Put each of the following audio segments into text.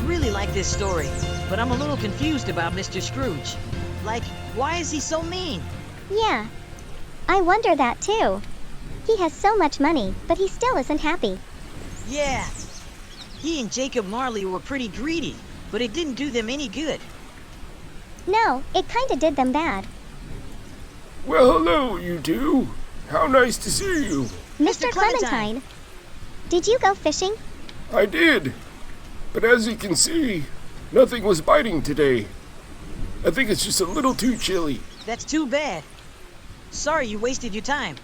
really like this story, but I'm a little confused about Mr. Scrooge. Like, why is he so mean? Yeah, I wonder that too. He has so much money, but he still isn't happy. Yeah, he and Jacob Marley were pretty greedy, but it didn't do them any good. No, it kinda did them bad. Well, hello, you two. How nice to see you. Mr. Clementine, did you go fishing? I did. But as you can see, nothing was biting today. I think it's just a little too chilly. That's too bad. Sorry you wasted your time.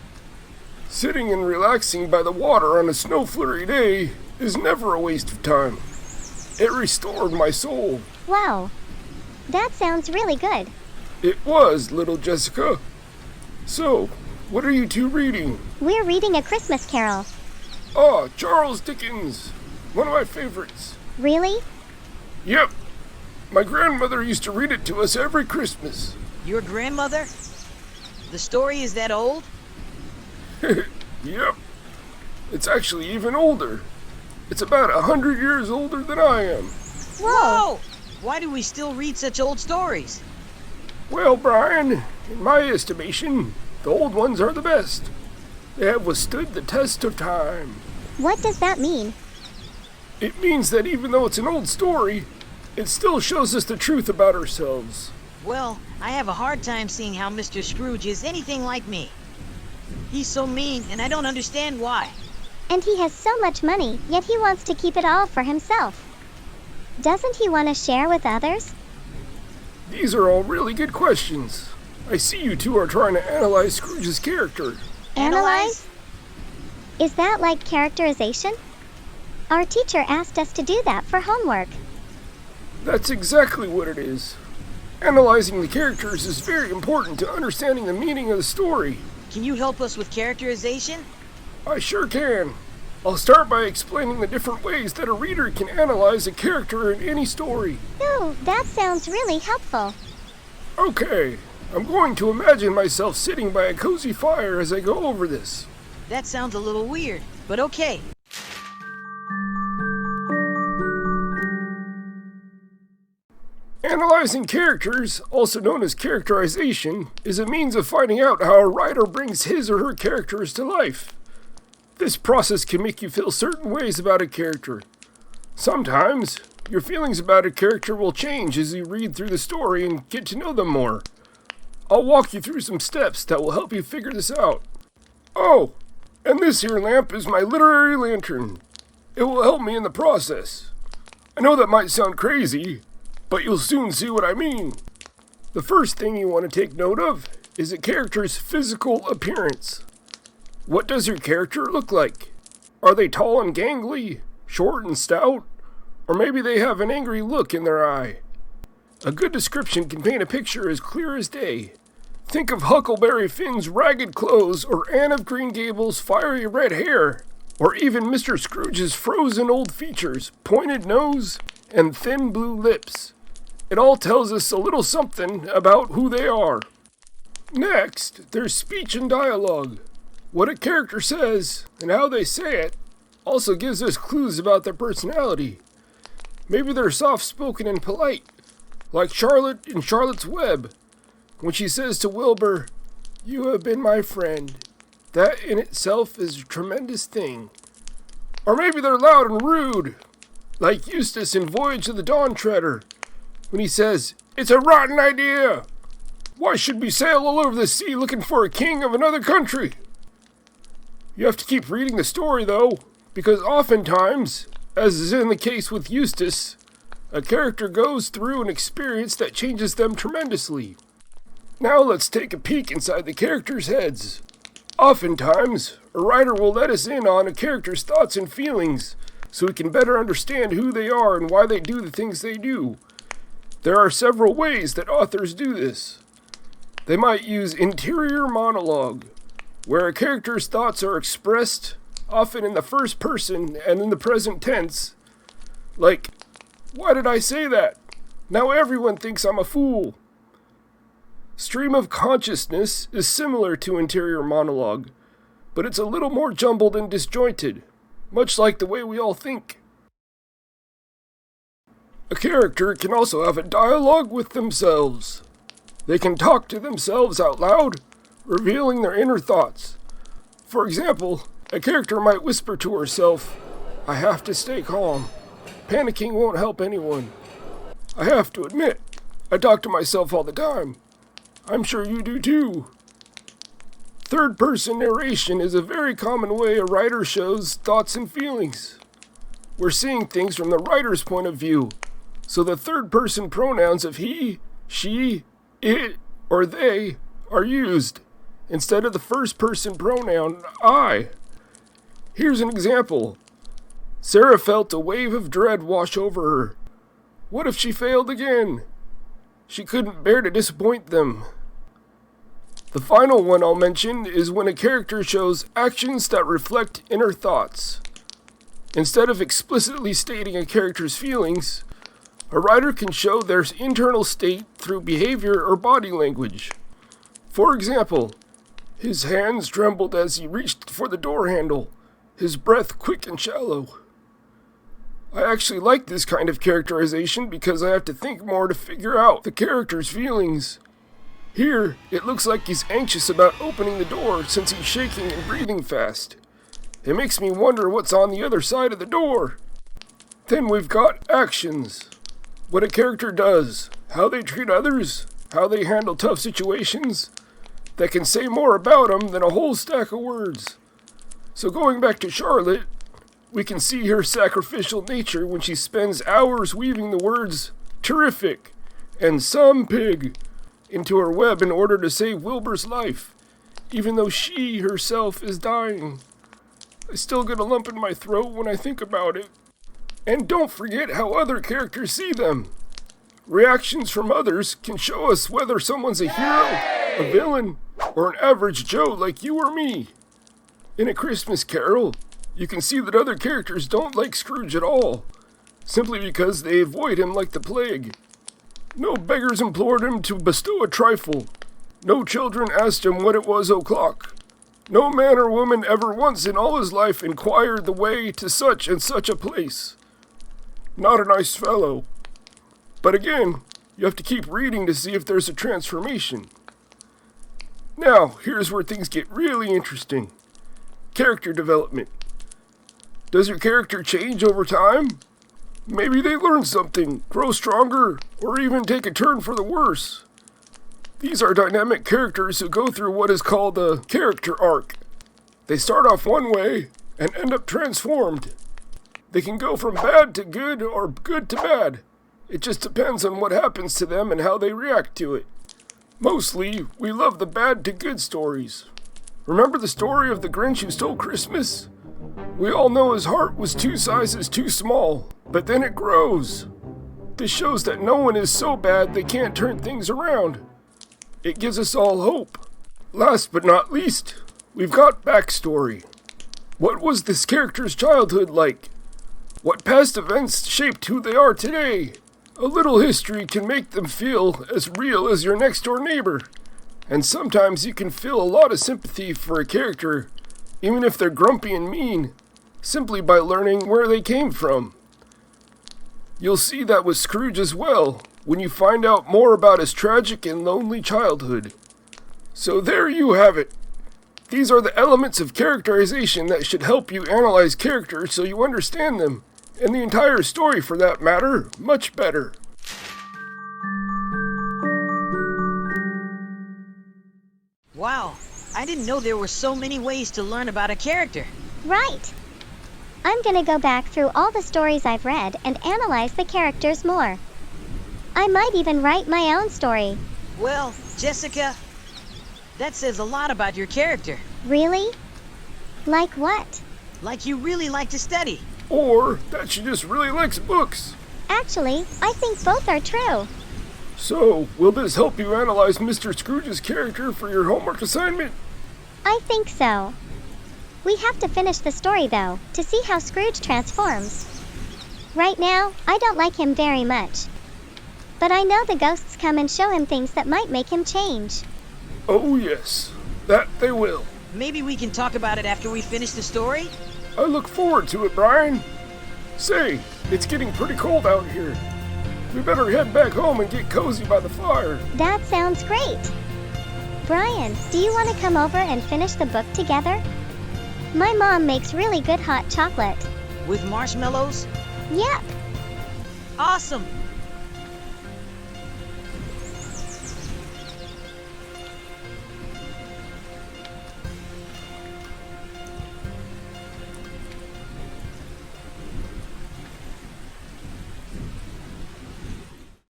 Sitting and relaxing by the water on a snow-flurry day is never a waste of time. It restored my soul. Wow, that sounds really good. It was, little Jessica. So, what are you two reading? We're reading A Christmas Carol. Ah, Charles Dickens. One of my favorites. Really? Yep. My grandmother used to read it to us every Christmas. Your grandmother? The story is that old? Yep. It's actually even older. It's about 100 years older than I am. Whoa! Why do we still read such old stories? Well, Brian, in my estimation, the old ones are the best. They have withstood the test of time. What does that mean? It means that even though it's an old story, it still shows us the truth about ourselves. Well, I have a hard time seeing how Mr. Scrooge is anything like me. He's so mean, and I don't understand why. And he has so much money, yet he wants to keep it all for himself. Doesn't he want to share with others? These are all really good questions. I see you two are trying to analyze Scrooge's character. Analyze? Is that like characterization? Our teacher asked us to do that for homework. That's exactly what it is. Analyzing the characters is very important to understanding the meaning of the story. Can you help us with characterization? I sure can. I'll start by explaining the different ways that a reader can analyze a character in any story. Ooh, that sounds really helpful. Okay, I'm going to imagine myself sitting by a cozy fire as I go over this. That sounds a little weird, but okay. Analyzing characters, also known as characterization, is a means of finding out how a writer brings his or her characters to life. This process can make you feel certain ways about a character. Sometimes, your feelings about a character will change as you read through the story and get to know them more. I'll walk you through some steps that will help you figure this out. Oh, and this here lamp is my literary lantern. It will help me in the process. I know that might sound crazy, but you'll soon see what I mean. The first thing you want to take note of is a character's physical appearance. What does your character look like? Are they tall and gangly, short and stout, or maybe they have an angry look in their eye? A good description can paint a picture as clear as day. Think of Huckleberry Finn's ragged clothes, or Anne of Green Gables' fiery red hair, or even Mr. Scrooge's frozen old features, pointed nose, and thin blue lips. It all tells us a little something about who they are. Next, there's speech and dialogue. What a character says, and how they say it, also gives us clues about their personality. Maybe they're soft-spoken and polite, like Charlotte in Charlotte's Web, when she says to Wilbur, "You have been my friend." That in itself is a tremendous thing. Or maybe they're loud and rude, like Eustace in Voyage of the Dawn Treader, when he says, "It's a rotten idea! Why should we sail all over the sea looking for a king of another country?" You have to keep reading the story, though, because oftentimes, as is in the case with Eustace, a character goes through an experience that changes them tremendously. Now let's take a peek inside the characters' heads. Oftentimes, a writer will let us in on a character's thoughts and feelings, so we can better understand who they are and why they do the things they do. There are several ways that authors do this. They might use interior monologue, where a character's thoughts are expressed, often in the first person and in the present tense, like, "Why did I say that? Now everyone thinks I'm a fool." Stream of consciousness is similar to interior monologue, but it's a little more jumbled and disjointed, much like the way we all think. A character can also have a dialogue with themselves. They can talk to themselves out loud, revealing their inner thoughts. For example, a character might whisper to herself, "I have to stay calm. Panicking won't help anyone." I have to admit, I talk to myself all the time. I'm sure you do too. Third-person narration is a very common way a writer shows thoughts and feelings. We're seeing things from the writer's point of view, so the third-person pronouns of he, she, it, or they are used, instead of the first-person pronoun I. Here's an example. Sarah felt a wave of dread wash over her. What if she failed again? She couldn't bear to disappoint them. The final one I'll mention is when a character shows actions that reflect inner thoughts. Instead of explicitly stating a character's feelings, a writer can show their internal state through behavior or body language. For example, his hands trembled as he reached for the door handle, his breath quick and shallow. I actually like this kind of characterization because I have to think more to figure out the character's feelings. Here, it looks like he's anxious about opening the door since he's shaking and breathing fast. It makes me wonder what's on the other side of the door. Then we've got actions. What a character does, how they treat others, how they handle tough situations, that can say more about them than a whole stack of words. So going back to Charlotte, we can see her sacrificial nature when she spends hours weaving the words "terrific" and "some pig" into her web in order to save Wilbur's life, even though she herself is dying. I still get a lump in my throat when I think about it. And don't forget how other characters see them. Reactions from others can show us whether someone's a hero, a villain, or an average Joe like you or me. In A Christmas Carol, you can see that other characters don't like Scrooge at all, simply because they avoid him like the plague. No beggars implored him to bestow a trifle. No children asked him what it was o'clock. No man or woman ever once in all his life inquired the way to such and such a place. Not a nice fellow. But again, you have to keep reading to see if there's a transformation. Now, here's where things get really interesting. Character development. Does your character change over time? Maybe they learn something, grow stronger, or even take a turn for the worse. These are dynamic characters who go through what is called a character arc. They start off one way and end up transformed. They can go from bad to good or good to bad. It just depends on what happens to them and how they react to it. Mostly, we love the bad to good stories. Remember the story of the Grinch who stole Christmas? We all know his heart was 2 sizes too small, but then it grows. This shows that no one is so bad they can't turn things around. It gives us all hope. Last but not least, we've got backstory. What was this character's childhood like? What past events shaped who they are today? A little history can make them feel as real as your next-door neighbor. And sometimes you can feel a lot of sympathy for a character, even if they're grumpy and mean, simply by learning where they came from. You'll see that with Scrooge as well, when you find out more about his tragic and lonely childhood. So there you have it. These are the elements of characterization that should help you analyze characters so you understand them, and the entire story for that matter, much better. Wow, I didn't know there were so many ways to learn about a character. Right. I'm gonna go back through all the stories I've read and analyze the characters more. I might even write my own story. Well, Jessica, that says a lot about your character. Really? Like what? Like you really like to study. Or that she just really likes books. Actually, I think both are true. So, will this help you analyze Mr. Scrooge's character for your homework assignment? I think so. We have to finish the story though, to see how Scrooge transforms. Right now, I don't like him very much. But I know the ghosts come and show him things that might make him change. Oh yes, that they will. Maybe we can talk about it after we finish the story? I look forward to it, Brian. Say, it's getting pretty cold out here. We better head back home and get cozy by the fire. That sounds great. Brian, do you want to come over and finish the book together? My mom makes really good hot chocolate. With marshmallows? Yep. Awesome!